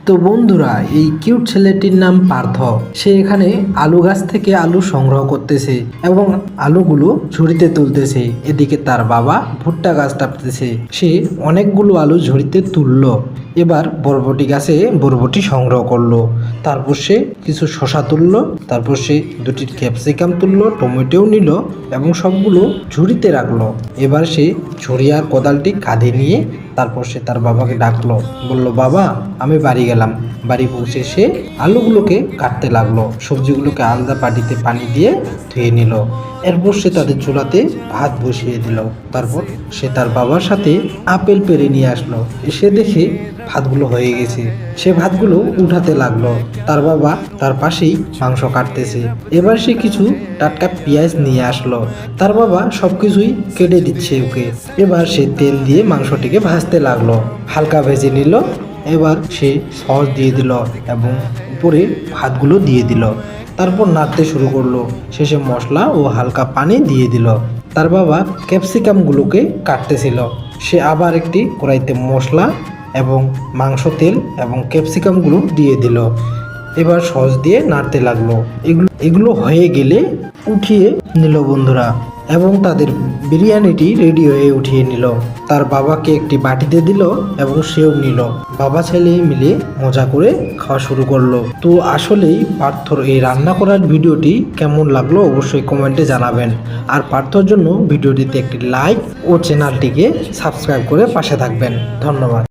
তো বন্ধুরা, এই কিউট ছেলেটির নাম পার্থ। সে এখানে আলু গাছ থেকে আলু সংগ্রহ করতেছে এবং আলুগুলো ঝুড়িতে তুলতেছে। এদিকে তার বাবা ভুট্টা গাছ টাপতেছে। সে অনেকগুলো আলু ঝুড়িতে তুললো। এবার বরবটি গাছে বরবটি সংগ্রহ করলো। তারপর সে কিছু শসা তুললো, তারপর সে দুটি ক্যাপসিকাম তুললো, টমেটোও নিল এবং সবগুলো ঝুড়িতে রাখলো। এবার সে ঝুড়ি আর কোদালটি কাঁধে নিয়ে তারপর সে তার বাবাকে ডাকলো, বলল, বাবা আমি বাড়ি গেলাম। বাড়ি পৌঁছে সে আলুগুলোকে কাটতে লাগলো, সবজিগুলোকে আলাদা বাটিতে পানি দিয়ে ধুয়ে নিল। এরপর সে তাদের চুলাতে ভাত বসিয়ে দিল। তারপর সে তার বাবার সাথে আপেল পেড়ে নিয়ে আসলো। এসে দেখে ভাতগুলো হয়ে গেছে। সে ভাতগুলো উঠাতে লাগলো। তার বাবা তার পাশেই মাংস কাটতেছে। এবার সে কিছু টাটকা পেঁয়াজ নিয়ে আসলো। তার বাবা সবকিছুই কেটে দিচ্ছে ওকে। এবার সে তেল দিয়ে মাংসটিকে ভাজতে লাগলো, হালকা ভেজে নিল। এবার সে সস দিয়ে দিল এবং উপরে ভাতগুলো দিয়ে দিল। তারপর নাড়তে শুরু করলো। শেষে মশলা ও হালকা পানি দিয়ে দিল। তার বাবা ক্যাপসিকামগুলোকে কাটতেছিল। সে আবার একটি কড়াইতে মশলা এবং মাংস, তেল এবং ক্যাপসিকামগুলো দিয়ে দিল। এবার সস দিয়ে নাড়তে লাগলো। এগুলো হয়ে গেলে উঠিয়ে নিল বন্ধুরা, এবং তাদের বিরিয়ানিটি রেডি হয়ে উঠিয়ে নিল। তার বাবাকে একটি বাটিতে দিল এবং সেও নিল। বাবা ছেলে মিলে মজা করে খাওয়া শুরু করলো। তো আসলেই পার্থর এই রান্না করার ভিডিওটি কেমন লাগলো অবশ্যই কমেন্টে জানাবেন। আর পার্থর জন্য ভিডিওটিতে একটি লাইক ও চ্যানেলটিকে সাবস্ক্রাইব করে পাশে থাকবেন। ধন্যবাদ।